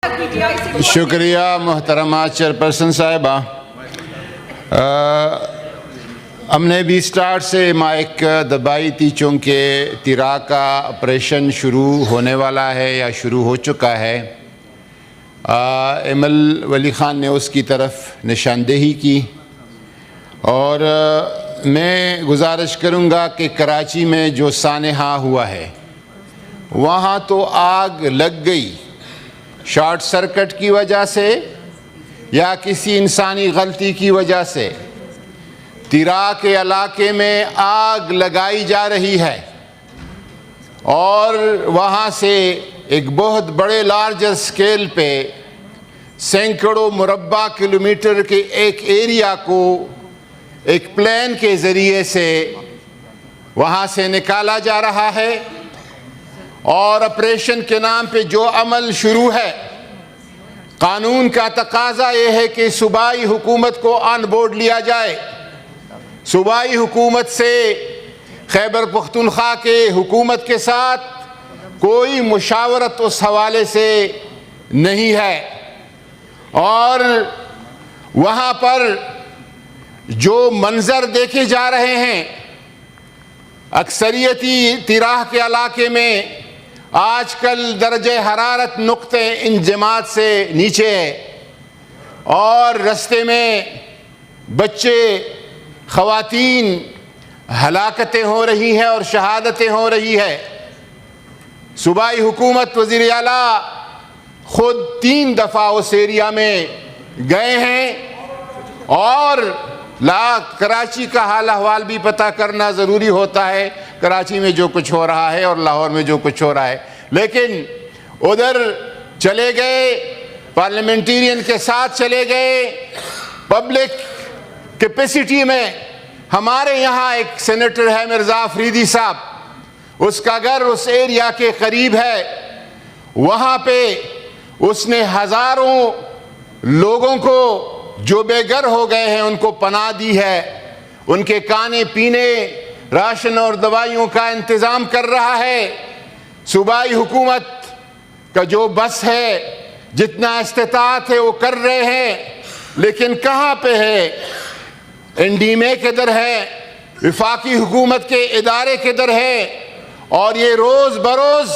शुक्रिया मोहतरमा चेयरपर्सन साहिबा। हमने भी स्टार्ट से माइक दबाई थी चूँकि तिरा का ऑपरेशन शुरू होने वाला है या शुरू हो चुका है। एमएल वली ख़ान ने उसकी तरफ निशानदेही की और मैं गुजारिश करूँगा कि कराची में जो सानहा हुआ है वहाँ तो आग लग गई, शॉर्ट सर्किट की वजह से या किसी इंसानी गलती की वजह से तिरा के इलाके में आग लगाई जा रही है और वहाँ से एक बहुत बड़े लार्जर स्केल पे सैकड़ों मुरब्बा किलोमीटर के एक एरिया को एक प्लेन के ज़रिए से वहाँ से निकाला जा रहा है और ऑपरेशन के नाम पे जो अमल शुरू है, कानून का तकाजा ये है कि सूबाई हुकूमत को ऑन बोर्ड लिया जाए। सूबाई हुकूमत से खैबर पख्तूनख्वा के हुकूमत के साथ कोई मुशावरत उस हवाले से नहीं है और वहाँ पर जो मंजर देखे जा रहे हैं, अक्सरियती तिराह के इलाके में आजकल दर्जे हरारत नुक्ते इंजमात से नीचे है और रस्ते में बच्चे, ख़वातीन हलाकतें हो रही हैं और शहादतें हो रही है। सूबाई हुकूमत, वज़ीर आला खुद 3 दफ़ा उस एरिया में गए हैं और कराची का हाल अहवाल भी पता करना ज़रूरी होता है, कराची में जो कुछ हो रहा है और लाहौर में जो कुछ हो रहा है। लेकिन उधर चले गए, पार्लियामेंटेरियन के साथ चले गए, पब्लिक कैपेसिटी में। हमारे यहाँ एक सेनेटर है मिर्ज़ा अफरीदी साहब, उसका घर उस एरिया के करीब है। वहाँ पे उसने हज़ारों लोगों को जो बेघर हो गए हैं उनको पनाह दी है, उनके खाने पीने, राशन और दवाइयों का इंतज़ाम कर रहा है। सूबाई हुकूमत का जो बस है, जितना इस्तिताअत है वो कर रहे हैं, लेकिन कहाँ पे है? एनडीएमए किधर है? वफाकी हुकूमत के इदारे किधर है? और ये रोज़ बरोज़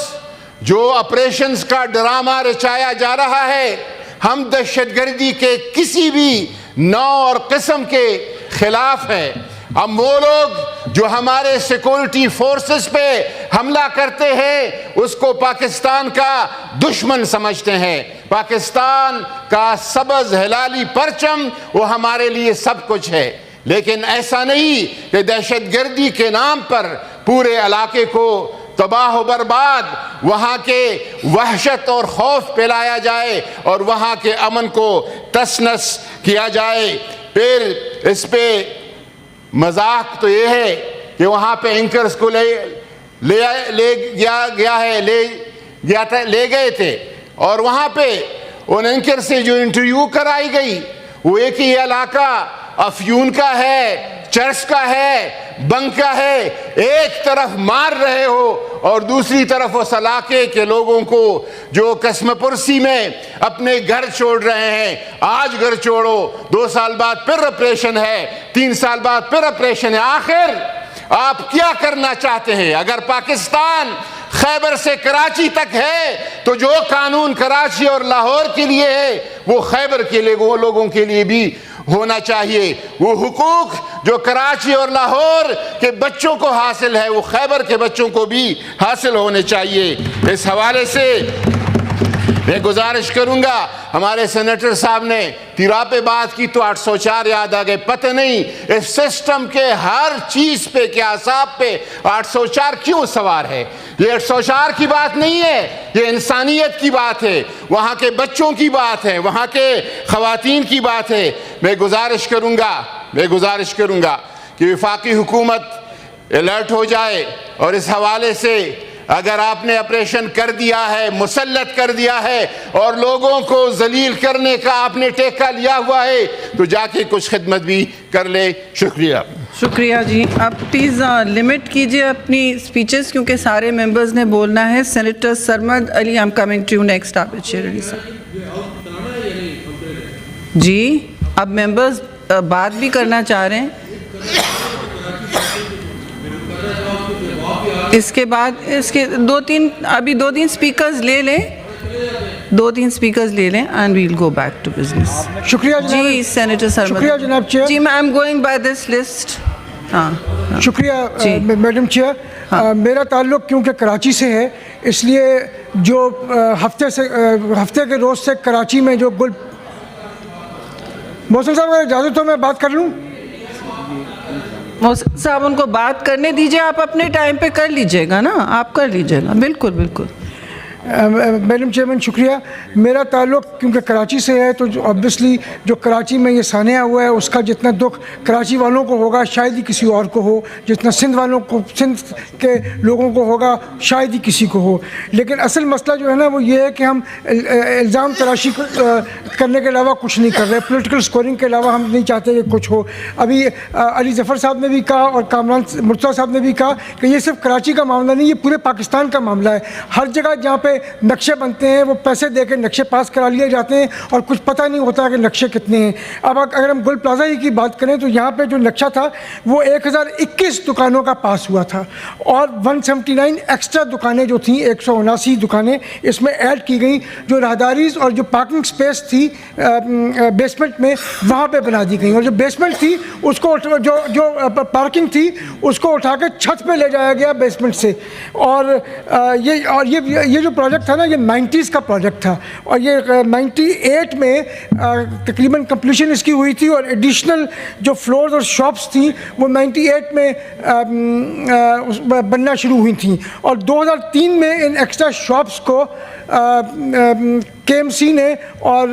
जो ऑपरेशंस का ड्रामा रचाया जा रहा है, हम दहशतगर्दी के किसी भी नौ और किस्म के खिलाफ हैं। हम वो लोग जो हमारे सिक्योरिटी फोर्सेस पे हमला करते हैं उसको पाकिस्तान का दुश्मन समझते हैं। पाकिस्तान का सबज हिलाली परचम वो हमारे लिए सब कुछ है, लेकिन ऐसा नहीं कि दहशतगर्दी के नाम पर पूरे इलाके को तबाह बर्बाद, वहाँ के वहशत और खौफ फैलाया जाए और वहाँ के अमन को तसनस किया जाए। फिर इस पे मजाक तो ये है कि वहाँ पे एंकर्स को ले गए थे और वहाँ पे उन एंकर से जो इंटरव्यू कराई गई वो एक ही इलाका अफ्यून का है, चर्च का है, बंक का है। एक तरफ मार रहे हो और दूसरी तरफ उस इलाके के लोगों को जो कसमपुरसी में अपने घर छोड़ रहे हैं, आज घर छोड़ो, 2 साल बाद फिर ऑपरेशन है, 3 साल बाद फिर ऑपरेशन है। आखिर आप क्या करना चाहते हैं? अगर पाकिस्तान खैबर से कराची तक है तो जो कानून कराची और लाहौर के लिए है वो खैबर के लिए, वो लोगों के लिए भी होना चाहिए। वो हुकूक जो कराची और लाहौर के बच्चों को हासिल है वो खैबर के बच्चों को भी हासिल होने चाहिए। इस हवाले से मैं गुजारिश करूंगा, हमारे सेनेटर साहब ने तिरा पे बात की तो 804 याद आ गए। पता नहीं इस सिस्टम के हर चीज़ पे, क्या हिसाब पे 804 क्यों सवार है? ये 804 की बात नहीं है, ये इंसानियत की बात है, वहाँ के बच्चों की बात है, वहाँ के ख़वातीन की बात है। मैं गुजारिश करूँगा कि वफाकी हुकूमत अलर्ट हो जाए और इस हवाले से अगर आपने ऑपरेशन कर दिया है, मुसल्लत कर दिया है और लोगों को जलील करने का आपने टेका लिया हुआ है तो जाके कुछ खिदमत भी कर ले। शुक्रिया जी। आप प्लीज़ लिमिट कीजिए अपनी स्पीचेस क्योंकि सारे मेंबर्स ने बोलना है। Senator Sarmad Ali, I am coming to you next. आप शेर अली साहब। जी, अब मेंबर्स बात भी करना चाह रहे हैं। इसके बाद इसके दो तीन स्पीकर्स ले लें, and we'll go back to business. शुक्रिया जी सेनेटर सर, शुक्रिया जनाब चेयर। जी, I am going by this list. हाँ, शुक्रिया मैडम चेयर। मेरा ताल्लुक़ क्योंकि कराची से है, इसलिए जो हफ्ते के रोज़ से कराची में जो गुल मौसम साहब, अगर इजाज़त हो मैं बात कर लूँ? मौसम साहब उनको बात करने दीजिए, आप अपने टाइम पे कर लीजिएगा ना, आप कर लीजिएगा, बिल्कुल बिल्कुल। मैडम चेयरमैन शुक्रिया। मेरा ताल्लुक़ क्योंकि कराची से है, तो ऑब्वियसली जो कराची में ये सानिया हुआ है उसका जितना दुख कराची वालों को होगा शायद ही किसी और को हो, जितना सिंध वालों को, सिंध के लोगों को होगा शायद ही किसी को हो। लेकिन असल मसला जो है ना वो ये है कि हम इल्ज़ाम तराशी करने के अलावा कुछ नहीं कर रहे, पॉलिटिकल स्कोरिंग के अलावा हम नहीं चाहते कि कुछ हो। अभी अली ज़फ़र साहब ने भी कहा और कामरान मुर्तज़ा साहब ने भी कहा कि ये सिर्फ कराची का मामला नहीं, ये पूरे पाकिस्तान का मामला है। हर जगह जहाँ पे नक्शे बनते हैं वो पैसे देकर नक्शे पास करा लिए जाते हैं और कुछ पता नहीं होता कि नक्शे कितने हैं। अब अगर हम गुल प्लाजा ही की बात करें तो यहाँ पे जो नक्शा था वो 1021 दुकानों का पास हुआ था और 179 एक्स्ट्रा दुकानें जो थी, 179 दुकानें इसमें ऐड की गई, जो राहदारीज और जो पार्किंग स्पेस थी बेसमेंट में वहाँ पे बना दी गई। और जो बेसमेंट थी उसको जो पार्किंग थी उसको उठा के छत पे ले जाया गया बेसमेंट से। और ये जो प्रोजेक्ट था ना, ये 90s का प्रोजेक्ट था और ये 98 में तकरीबन कंप्लीशन इसकी हुई थी और एडिशनल जो फ्लोर्स और शॉप्स थी वो 98 में बनना शुरू हुई थी और 2003 में इन एक्स्ट्रा शॉप्स को KMC ने और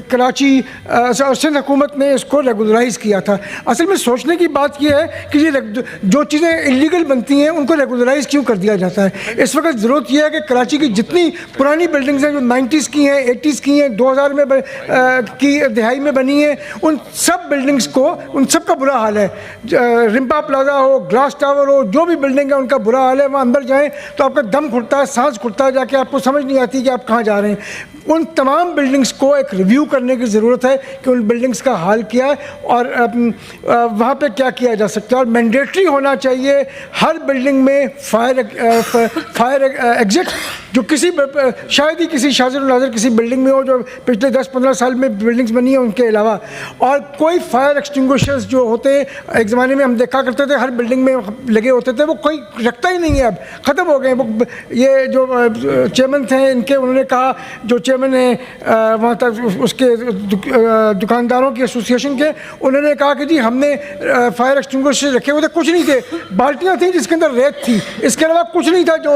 कराची और सिंध हुकूमत ने इसको रेगुलराइज़ किया था। असल में सोचने की बात यह है कि ये जो चीज़ें इलीगल बनती हैं उनको रेगुलराइज़ क्यों कर दिया जाता है। इस वक्त ज़रूरत यह है कि कराची की जितनी पुरानी बिल्डिंग्स हैं जो 90s की हैं, 80s की हैं, 2000 में की दिहाई में बनी हैं, उन सब बिल्डिंग्स को, उन सब का बुरा हाल है। रिम्पा प्लाजा हो, ग्लास टावर हो, जो भी बिल्डिंग है उनका बुरा हाल है। वहाँ अंदर जाएँ तो आपका दम घुटता है, सांस घुटता है, जाके आपको समझ नहीं आती कि आप कहाँ जा रहे हैं। उन तमाम बिल्डिंग्स को एक रिव्यू करने की ज़रूरत है कि उन बिल्डिंग्स का हाल क्या है और वहाँ पे क्या किया जा सकता है। और मैंडेटरी होना चाहिए हर बिल्डिंग में फायर एग्जिट, जो किसी शायद ही किसी शाज़र नाज़र किसी बिल्डिंग में हो जो पिछले 10-15 साल में बिल्डिंग्स बनी है उनके अलावा। और कोई फायर एक्सटिंग्विशर्स जो होते हैं, एक ज़माने में हम देखा करते थे हर बिल्डिंग में लगे होते थे, वो कोई रखता ही नहीं है, अब ख़त्म हो गए। वो ये जो चेयरमैन थे इनके, उन्होंने कहा, जो चेयरमैन है वहाँ तक उसके दुकानदारों की एसोसिएशन के, उन्होंने कहा कि जी हमने फायर एक्सटिंग्विशर रखे हुए थे, कुछ नहीं थे, बाल्टियाँ थी जिसके अंदर रेत थी, इसके अलावा कुछ नहीं था जो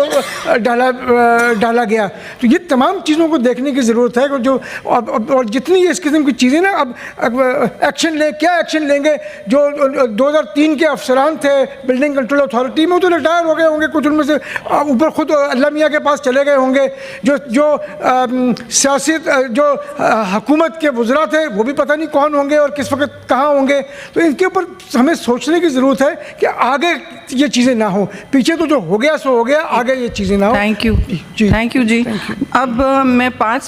डाला गया। तो ये तमाम चीज़ों को देखने की ज़रूरत है जो और जितनी इस किस्म की चीज़ें ना, अब एक्शन ले, क्या एक्शन लेंगे? जो 2003 के अफसरान थे बिल्डिंग कंट्रोल अथॉरिटी में, वो तो रिटायर हो गए होंगे, कुछ उनमें से ऊपर खुद अल्लाह मियाँ के पास चले गए होंगे। जो सियासत जो हुकूमत के वज़रा थे वो भी पता नहीं कौन होंगे और किस वक्त कहाँ होंगे। तो इनके ऊपर हमें सोचने की ज़रूरत है कि आगे ये चीज़ें ना हो। पीछे तो जो हो गया सो हो गया, आगे ये चीज़ें ना हो। थैंक यू जी। अब मैं 5